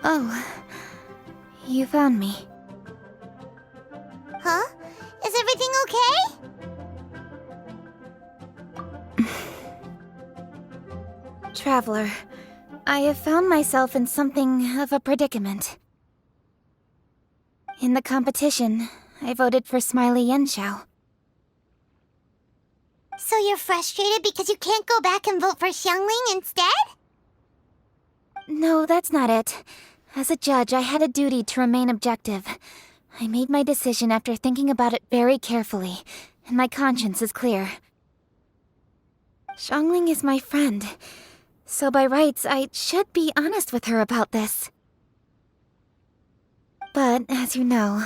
Oh, you found me. Huh? Is everything okay? Traveler, I have found myself in something of a predicament. In the competition, I voted for Smiley Yenshao. So you're frustrated because you can't go back and vote for Xiangling instead? No, that's not it. As a judge, I had a duty to remain objective. I made my decision after thinking about it very carefully, and my conscience is clear. Xiangling is my friend, so by rights, I should be honest with her about this. But, as you know,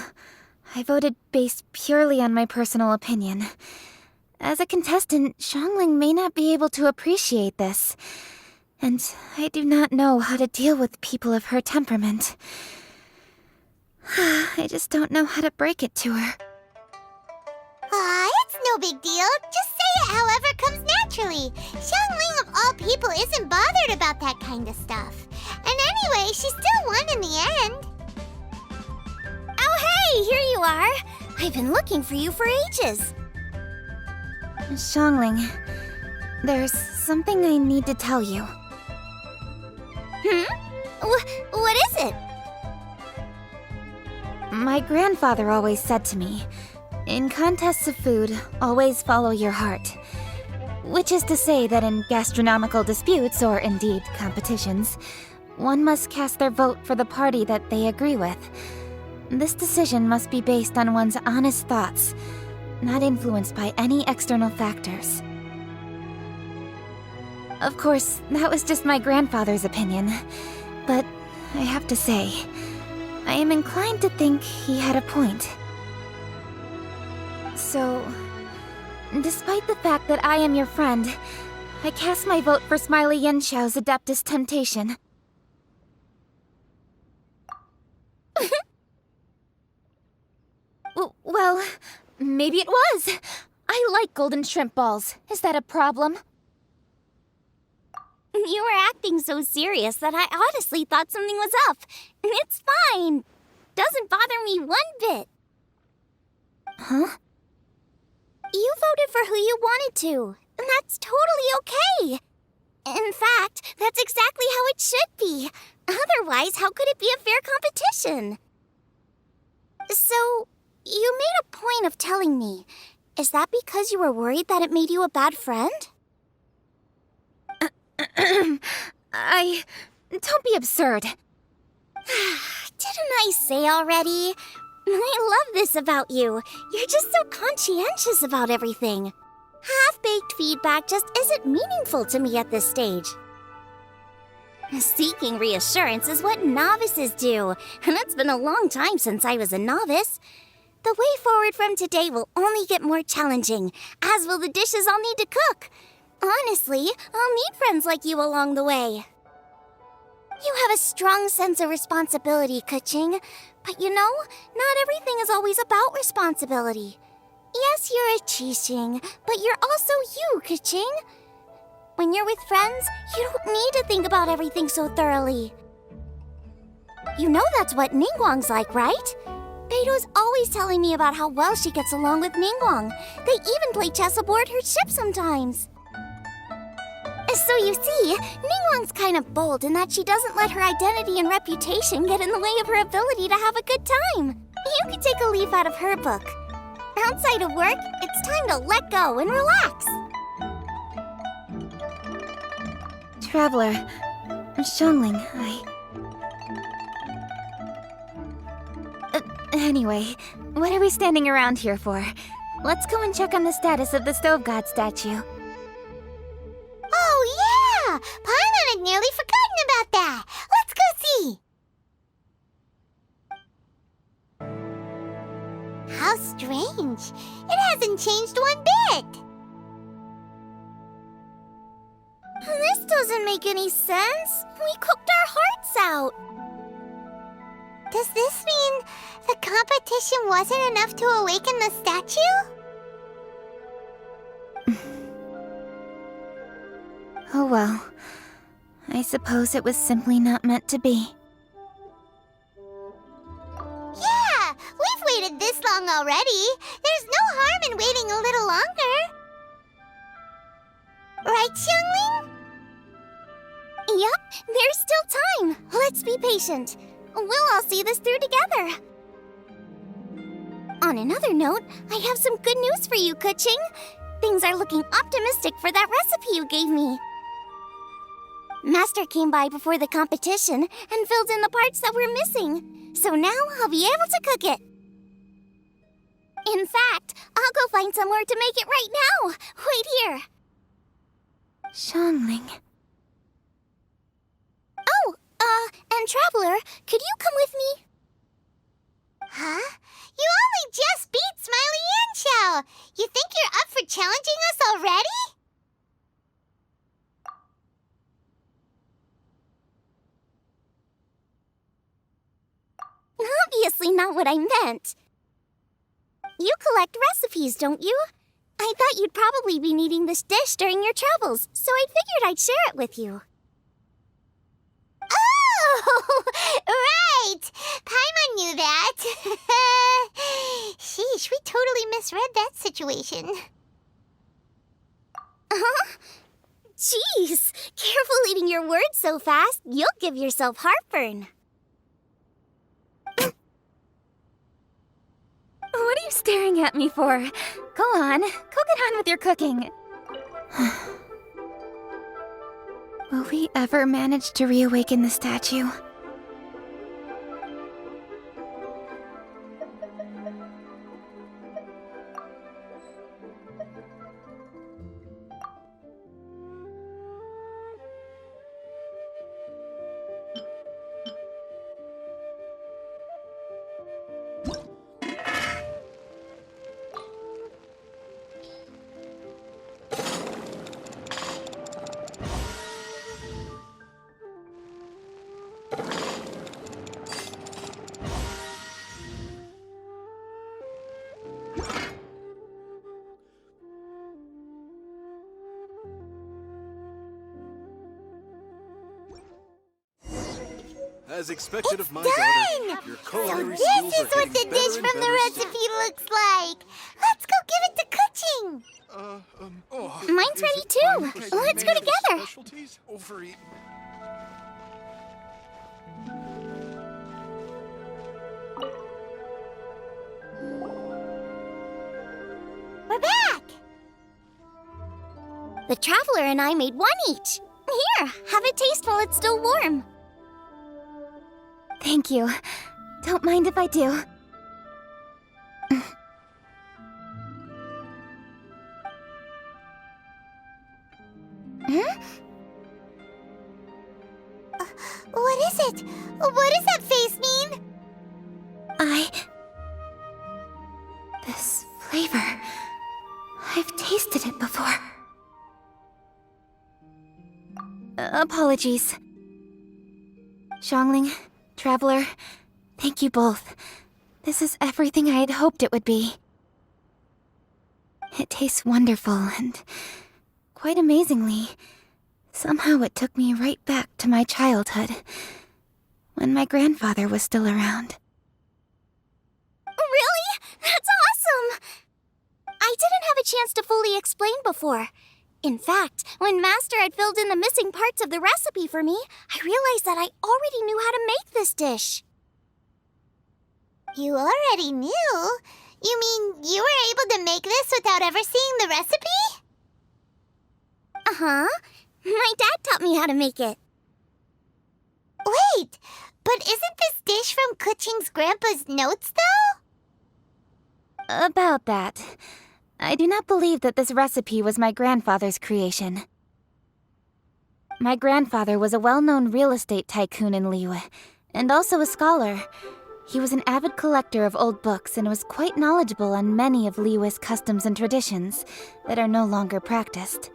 I voted based purely on my personal opinion. As a contestant, Xiangling may not be able to appreciate this. And I do not know how to deal with people of her temperament. I just don't know how to break it to her. It's no big deal. Just say it however comes naturally. Xiangling of all people isn't bothered about that kind of stuff. And anyway, she still won in the end. Oh hey, here you are! I've been looking for you for ages. Xiangling, there's something I need to tell you. What is it? My grandfather always said to me, in contests of food, always follow your heart. Which is to say that in gastronomical disputes, or indeed competitions, one must cast their vote for the party that they agree with. This decision must be based on one's honest thoughts, not influenced by any external factors. Of course, that was just my grandfather's opinion, but I have to say, I am inclined to think he had a point. So, despite the fact that I am your friend, I cast my vote for Smiley Yenshao's Adeptus Temptation. Well, maybe it was. I like golden shrimp balls. Is that a problem? You were acting so serious that I honestly thought something was up. It's fine. Doesn't bother me one bit. Huh? You voted for who you wanted to, and that's totally okay. In fact, that's exactly how it should be. Otherwise, how could it be a fair competition? So, you made a point of telling me. Is that because you were worried that it made you a bad friend? Don't be absurd. Didn't I say already? I love this about you. You're just so conscientious about everything. Half-baked feedback just isn't meaningful to me at this stage. Seeking reassurance is what novices do, and it's been a long time since I was a novice. The way forward from today will only get more challenging, as will the dishes I'll need to cook. Honestly, I'll need friends like you along the way. You have a strong sense of responsibility, Keqing. But you know, not everything is always about responsibility. Yes, you're a Qixing, but you're also you, Keqing. When you're with friends, you don't need to think about everything so thoroughly. You know that's what Ningguang's like, right? Beido's always telling me about how well she gets along with Ningguang. They even play chess aboard her ship sometimes. So you see, Ningguang's kind of bold in that she doesn't let her identity and reputation get in the way of her ability to have a good time. You could take a leaf out of her book. Outside of work, it's time to let go and relax. Traveler, Xiangling, Anyway, what are we standing around here for? Let's go and check on the status of the Stove God statue. Oh, yeah! Paimon had nearly forgotten about that. Let's go see. How strange. It hasn't changed one bit. This doesn't make any sense. We cooked our hearts out. Does this mean the competition wasn't enough to awaken the statue? Oh well. I suppose it was simply not meant to be. waited this long already. There's no harm in waiting a little longer. Right, Xiangling? Yep, there's still time. Let's be patient. We'll all see this through together. On another note, I have some good news for you, Kuching. Things are looking optimistic for that recipe you gave me. Master came by before the competition and filled in the parts that were missing. So now I'll be able to cook it. In fact, I'll go find somewhere to make it right now. Wait here. Xiangling. Oh, and Traveler, could you come with me? Huh? You only just beat Smiley and Xiao. You think you're up for challenging us already? Obviously not what I meant. You collect recipes, don't you? I thought you'd probably be needing this dish during your travels, so I figured I'd share it with you. Oh, right! Paimon knew that. Sheesh, we totally misread that situation. Jeez, careful eating your words so fast. You'll give yourself heartburn. What are you staring at me for? Go on, go get on with your cooking. Will we ever manage to reawaken the statue? As expected of my Done! daughter, your So culinary this skills is are what getting the better dish and from the better recipe looks like. Let's go give it to Kuching. Mine's ready too. Let's go together. Specialties? Overeat. We're back. The Traveler and I made one each. Here, have a taste while it's still warm. Thank you. Don't mind if I do. What is it? What does that face mean? This flavor... I've tasted it before. Apologies. Xiangling, Traveler, thank you both. This is everything I had hoped it would be. It tastes wonderful, and quite amazingly, somehow it took me right back to my childhood, when my grandfather was still around. Really? That's awesome! I didn't have a chance to fully explain before. In fact, when Master had filled in the missing parts of the recipe for me, I realized that I already knew how to make this dish. You already knew? You mean you were able to make this without ever seeing the recipe? Uh-huh. My dad taught me how to make it. Wait, but isn't this dish from Kuching's grandpa's notes, though? About that, I do not believe that this recipe was my grandfather's creation. My grandfather was a well-known real estate tycoon in Liyue, and also a scholar. He was an avid collector of old books and was quite knowledgeable on many of Liyue's customs and traditions that are no longer practiced.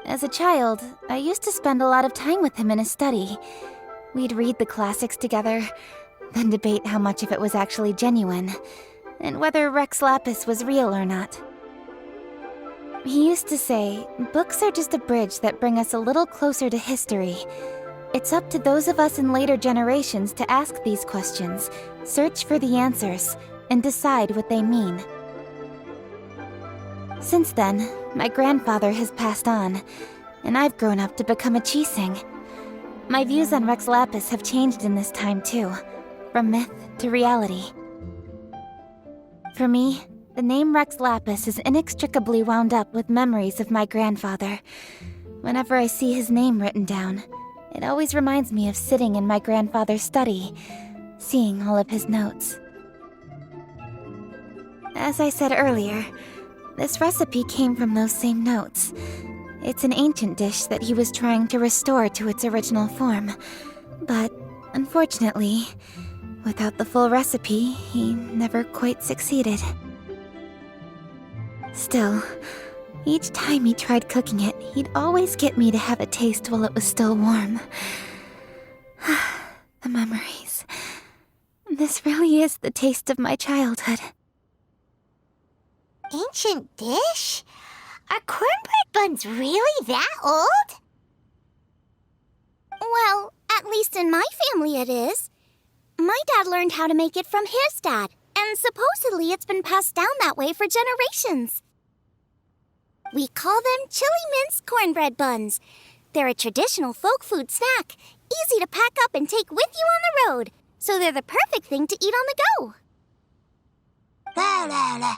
As a child, I used to spend a lot of time with him in his study. We'd read the classics together, then debate how much of it was actually genuine, and whether Rex Lapis was real or not. He used to say, books are just a bridge that bring us a little closer to history, It's up to those of us in later generations to ask these questions, search for the answers, and decide what they mean. Since then, my grandfather has passed on, and I've grown up to become a Chiseng. My views on Rex Lapis have changed in this time too, from myth to reality. For me, the name Rex Lapis is inextricably wound up with memories of my grandfather. Whenever I see his name written down, it always reminds me of sitting in my grandfather's study, seeing all of his notes. As I said earlier, this recipe came from those same notes. It's an ancient dish that he was trying to restore to its original form. But, unfortunately, without the full recipe, he never quite succeeded. Still, each time he tried cooking it, he'd always get me to have a taste while it was still warm. The memories. This really is the taste of my childhood. Ancient dish? Are cornbread buns really that old? Well, at least in my family it is. My dad learned how to make it from his dad, and supposedly it's been passed down that way for generations. We call them chili minced cornbread buns. They're a traditional folk food snack, easy to pack up and take with you on the road, so they're the perfect thing to eat on the go. La la la.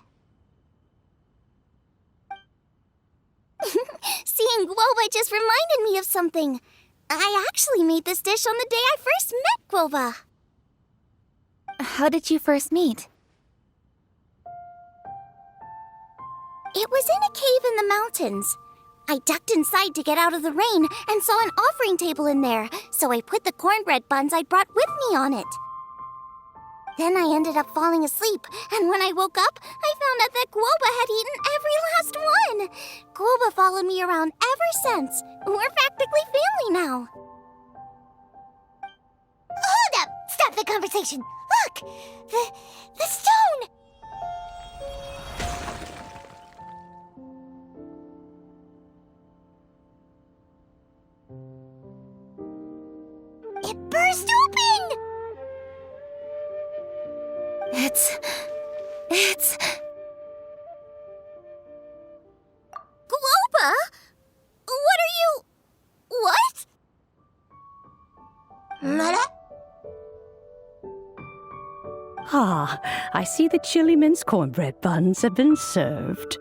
Seeing Guoba just reminded me of something. I actually made this dish on the day I first met Guoba. How did you first meet? It was in a cave in the mountains. I ducked inside to get out of the rain and saw an offering table in there, so I put the cornbread buns I'd brought with me on it. Then I ended up falling asleep, and when I woke up, I found out that Guoba had eaten every last one. Guoba followed me around ever since. We're practically family now. Hold up! Stop the conversation! Look! The stone! It burst open! It's... Guoba? What are you... What? Ah, I see the chili minced cornbread buns have been served.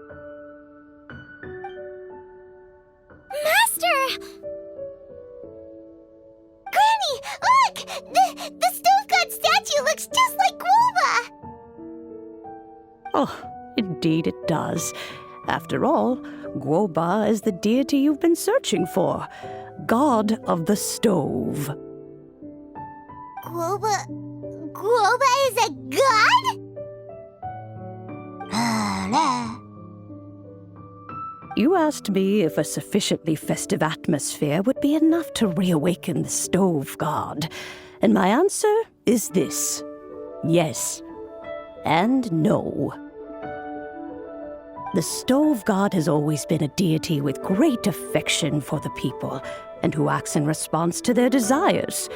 Master! Granny, look! The stove god statue looks just like Guoba! Oh, indeed it does. After all, Guoba is the deity you've been searching for, god of the stove. Guoba is a god? You asked me if a sufficiently festive atmosphere would be enough to reawaken the stove god, and my answer is this: yes and no. The stove god has always been a deity with great affection for the people, and who acts in response to their desires.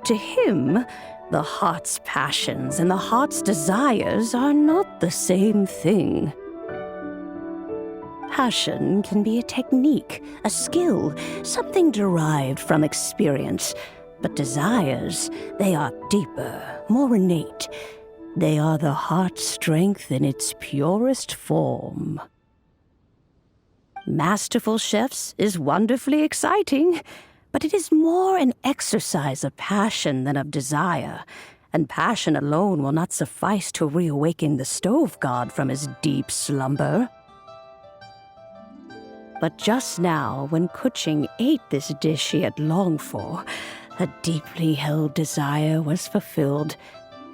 To him, the heart's passions and the heart's desires are not the same thing. Passion can be a technique, a skill, something derived from experience. But desires, they are deeper, more innate. They are the heart's strength in its purest form. Masterful chefs is wonderfully exciting, but it is more an exercise of passion than of desire, and passion alone will not suffice to reawaken the stove god from his deep slumber. But just now, when Kuching ate this dish she had longed for, a deeply held desire was fulfilled.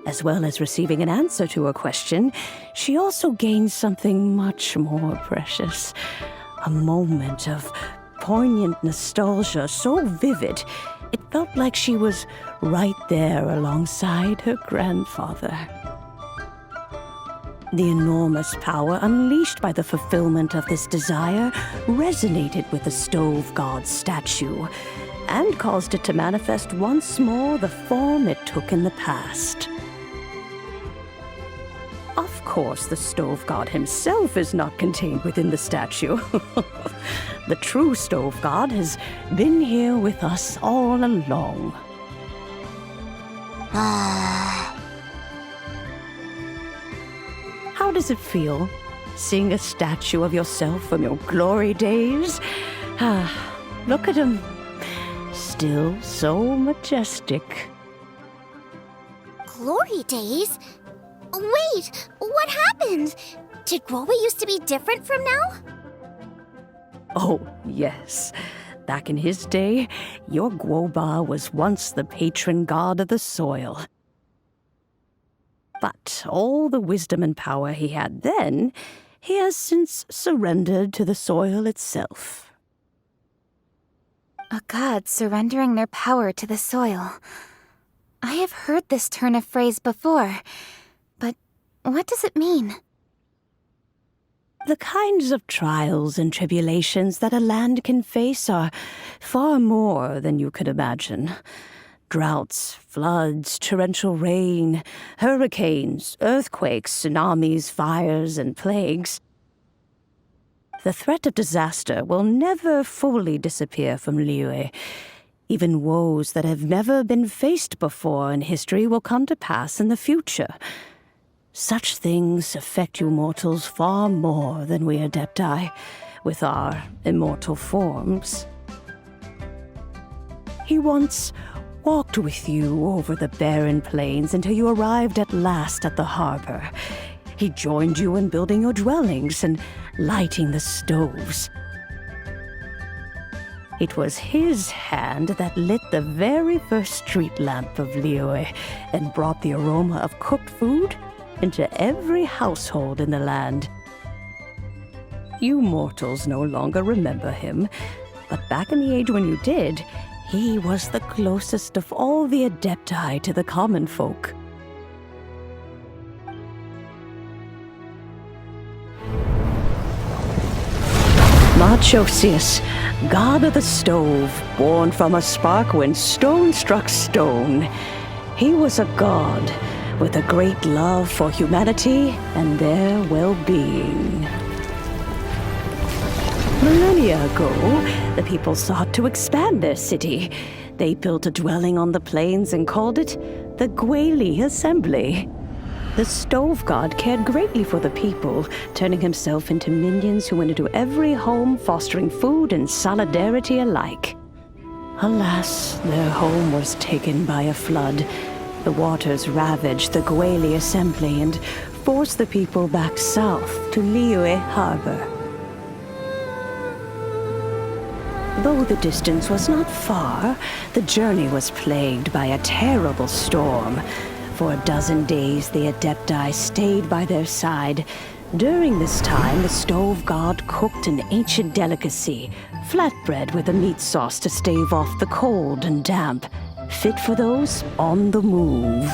As well as receiving an answer to her question, she also gained something much more precious. A moment of poignant nostalgia so vivid, it felt like she was right there alongside her grandfather. The enormous power unleashed by the fulfillment of this desire resonated with the stove god's statue, and caused it to manifest once more the form it took in the past. Of course, the stove god himself is not contained within the statue. The true stove god has been here with us all along. How does it feel, seeing a statue of yourself from your glory days? Look at him. Still so majestic. Glory days? Wait, what happened? Did Groba used to be different from now? Oh, yes. Back in his day, your Guoba was once the patron god of the soil. But all the wisdom and power he had then, he has since surrendered to the soil itself. A god surrendering their power to the soil. I have heard this turn of phrase before, but what does it mean? The kinds of trials and tribulations that a land can face are far more than you could imagine. Droughts, floods, torrential rain, hurricanes, earthquakes, tsunamis, fires, and plagues. The threat of disaster will never fully disappear from Liyue. Even woes that have never been faced before in history will come to pass in the future. Such things affect you mortals far more than we Adepti, with our immortal forms. He once walked with you over the barren plains until you arrived at last at the harbor. He joined you in building your dwellings and lighting the stoves. It was his hand that lit the very first street lamp of Liyue and brought the aroma of cooked food into every household in the land. You mortals no longer remember him, but back in the age when you did, he was the closest of all the Adepti to the common folk. Machosius, god of the stove, born from a spark when stone struck stone. He was a god with a great love for humanity and their well-being. Millennia ago, the people sought to expand their city. They built a dwelling on the plains and called it the Gueli Assembly. The stove god cared greatly for the people, turning himself into minions who went into every home, fostering food and solidarity alike. Alas, their home was taken by a flood. The waters ravaged the Gueli Assembly and forced the people back south to Liyue Harbor. Though the distance was not far, the journey was plagued by a terrible storm. For a dozen days, the Adepti stayed by their side. During this time, the stove god cooked an ancient delicacy, flatbread with a meat sauce to stave off the cold and damp, fit for those on the move.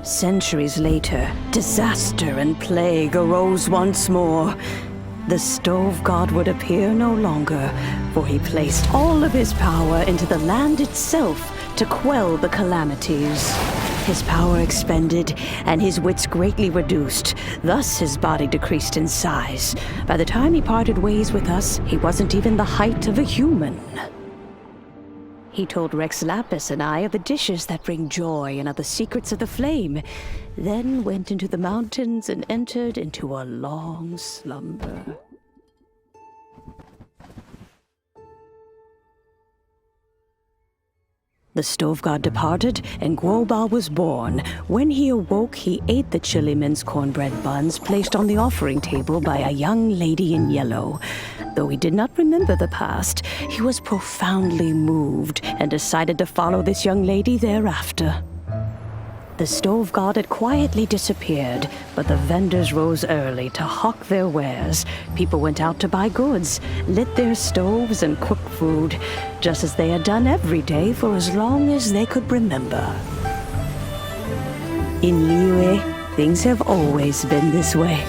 Centuries later, disaster and plague arose once more. The stove god would appear no longer, for he placed all of his power into the land itself to quell the calamities. His power expended, and his wits greatly reduced. Thus his body decreased in size. By the time he parted ways with us, he wasn't even the height of a human. He told Rex Lapis and I of the dishes that bring joy and of the secrets of the flame, then went into the mountains and entered into a long slumber. The stove god departed, and Guoba was born. When he awoke, he ate the chili men's cornbread buns placed on the offering table by a young lady in yellow. Though he did not remember the past, he was profoundly moved and decided to follow this young lady thereafter. The stove god had quietly disappeared, but the vendors rose early to hawk their wares. People went out to buy goods, lit their stoves, and cooked food, just as they had done every day for as long as they could remember. In Liyue, things have always been this way.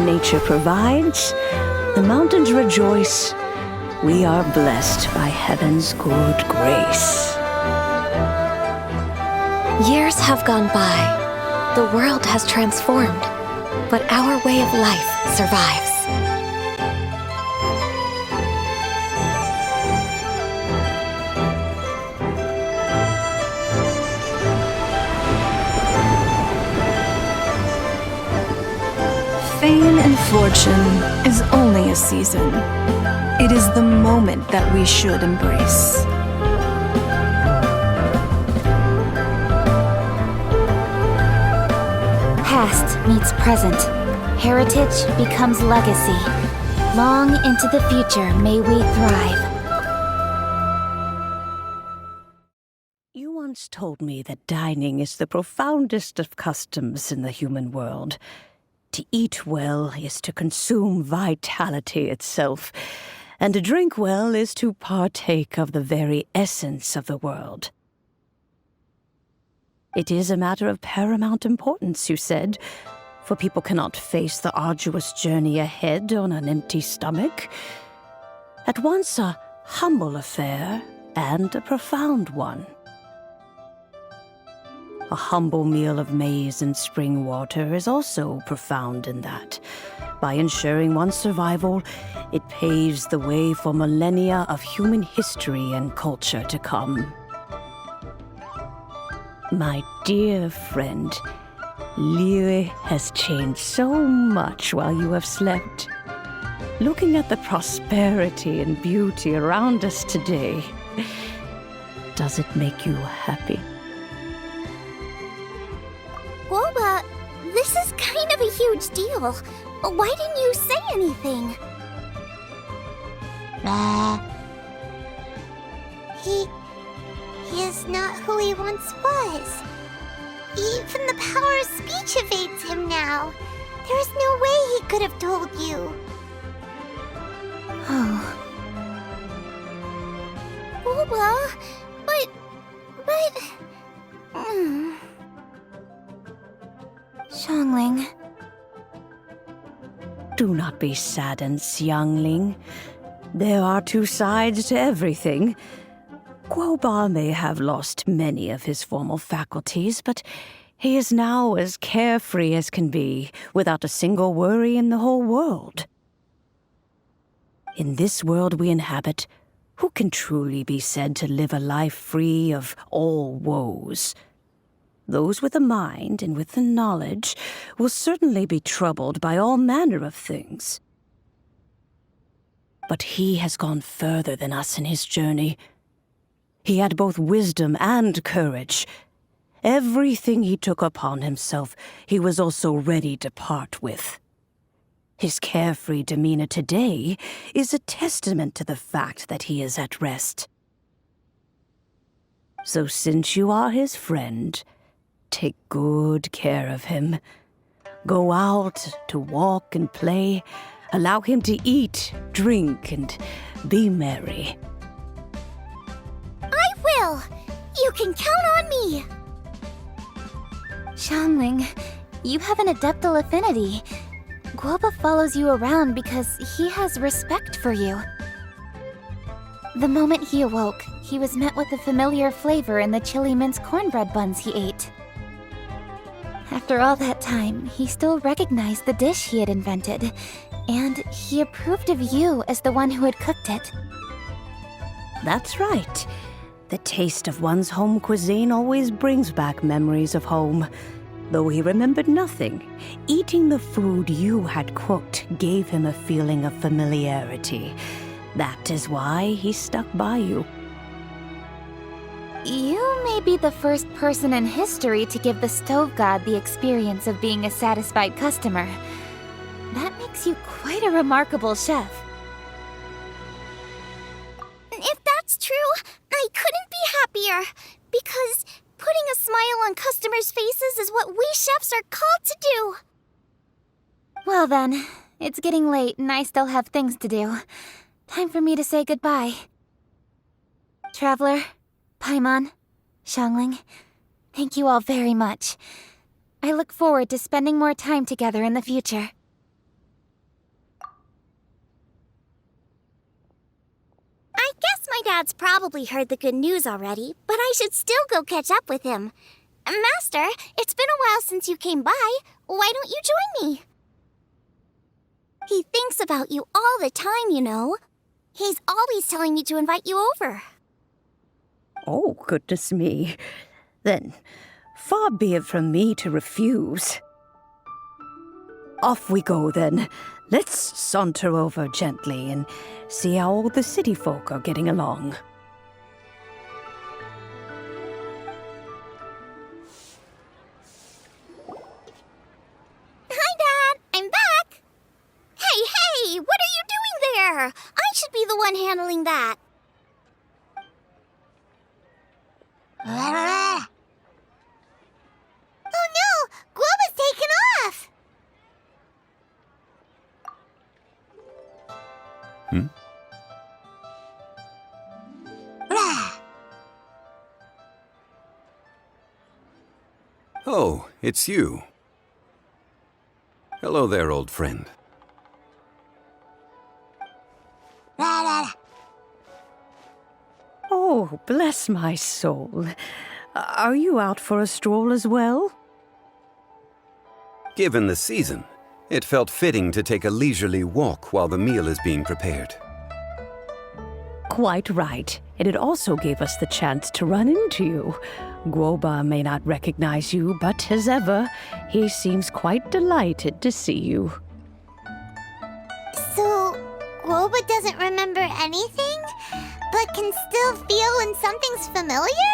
nature provides, the mountains rejoice. We are blessed by heaven's good grace. Years have gone by. The world has transformed, but our way of life survives. Fame and fortune is only a season. It is the moment that we should embrace. Past meets present. Heritage becomes legacy. Long into the future may we thrive. You once told me that dining is the profoundest of customs in the human world. To eat well is to consume vitality itself, and to drink well is to partake of the very essence of the world. It is a matter of paramount importance, you said, for people cannot face the arduous journey ahead on an empty stomach. At once a humble affair and a profound one. A humble meal of maize and spring water is also profound in that. By ensuring one's survival, it paves the way for millennia of human history and culture to come. My dear friend, Liyue has changed so much while you have slept. Looking at the prosperity and beauty around us today, does it make you happy? Guoba, this is kind of a huge deal. Why didn't you say anything? He is not who he once was. Even the power of speech evades him now. There is no way he could have told you. Oh, Guoba, but... Xiangling. Do not be saddened, Xiangling. There are two sides to everything. Guoba may have lost many of his formal faculties, but he is now as carefree as can be, without a single worry in the whole world. In this world we inhabit, who can truly be said to live a life free of all woes? Those with a mind and with the knowledge will certainly be troubled by all manner of things. But he has gone further than us in his journey. He had both wisdom and courage. Everything he took upon himself, he was also ready to part with. His carefree demeanor today is a testament to the fact that he is at rest. So since you are his friend, take good care of him. Go out to walk and play. Allow him to eat, drink, and be merry. I will! You can count on me! Xiangling, you have an adeptal affinity. Guoba follows you around because he has respect for you. The moment he awoke, he was met with a familiar flavor in the chili mince cornbread buns he ate. After all that time, he still recognized the dish he had invented, and he approved of you as the one who had cooked it. That's right. The taste of one's home cuisine always brings back memories of home. Though he remembered nothing, eating the food you had cooked gave him a feeling of familiarity. That is why he stuck by you. You may be the first person in history to give the stove god the experience of being a satisfied customer. That makes you quite a remarkable chef. If that's true, I couldn't be happier. Because putting a smile on customers' faces is what we chefs are called to do. Well then, it's getting late and I still have things to do. Time for me to say goodbye. Traveler, Paimon, Xiangling, thank you all very much. I look forward to spending more time together in the future. My dad's probably heard the good news already, but I should still go catch up with him. Master, it's been a while since you came by. Why don't you join me? He thinks about you all the time, you know. He's always telling me to invite you over. Oh, goodness me. Then, far be it from me to refuse. Off we go, then. Let's saunter over gently and see how all the city folk are getting along. Hi, Dad! I'm back! Hey! What are you doing there? I should be the one handling that. Oh no! Globa's taken off! Oh, it's you. Hello there, old friend. Oh, bless my soul. Are you out for a stroll as well? Given the season, it felt fitting to take a leisurely walk while the meal is being prepared. Quite right. And it also gave us the chance to run into you. Guoba may not recognize you, but as ever, he seems quite delighted to see you. So, Globa doesn't remember anything, but can still feel when something's familiar?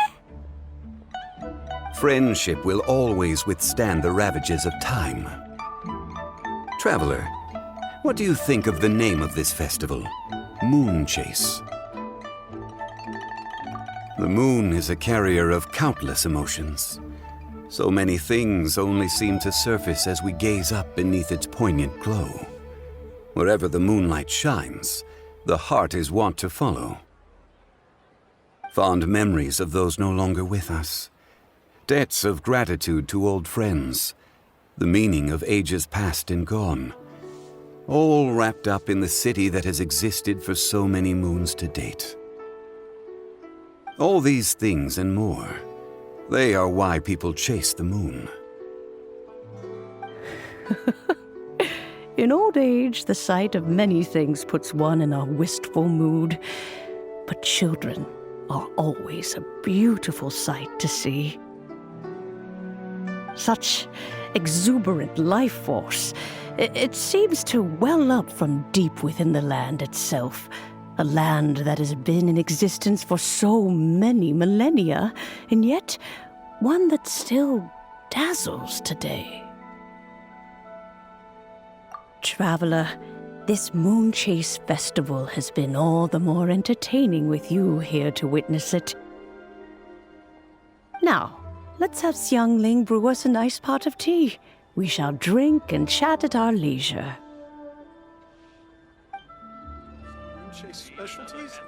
Friendship will always withstand the ravages of time. Traveler, what do you think of the name of this festival? Moon Chase. The moon is a carrier of countless emotions. So many things only seem to surface as we gaze up beneath its poignant glow. Wherever the moonlight shines, the heart is wont to follow. Fond memories of those no longer with us. Debts of gratitude to old friends. The meaning of ages past and gone. All wrapped up in the city that has existed for so many moons to date. All these things and more, they are why people chase the moon. In old age, the sight of many things puts one in a wistful mood. But children are always a beautiful sight to see. Such exuberant life force. It seems to well up from deep within the land itself. A land that has been in existence for so many millennia, and yet one that still dazzles today. Traveler, this Moon Chase festival has been all the more entertaining with you here to witness it. Now, let's have Xiangling brew us a nice pot of tea. We shall drink and chat at our leisure. Chase specialties?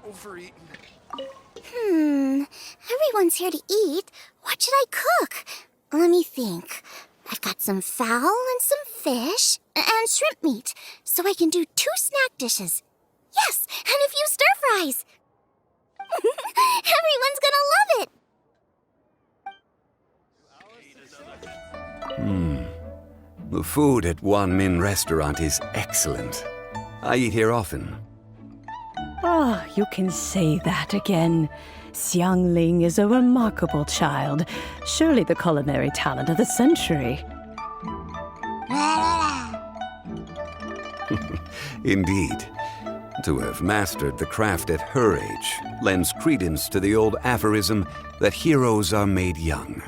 Overeaten. Everyone's here to eat. What should I cook? Let me think. I've got some fowl and some fish and shrimp meat, so I can do 2 snack dishes. Yes, and a few stir fries. Everyone's gonna love it. The food at Wan Min restaurant is excellent. I eat here often. Ah, you can say that again. Xiangling is a remarkable child. Surely the culinary talent of the century. Indeed. To have mastered the craft at her age lends credence to the old aphorism that heroes are made young.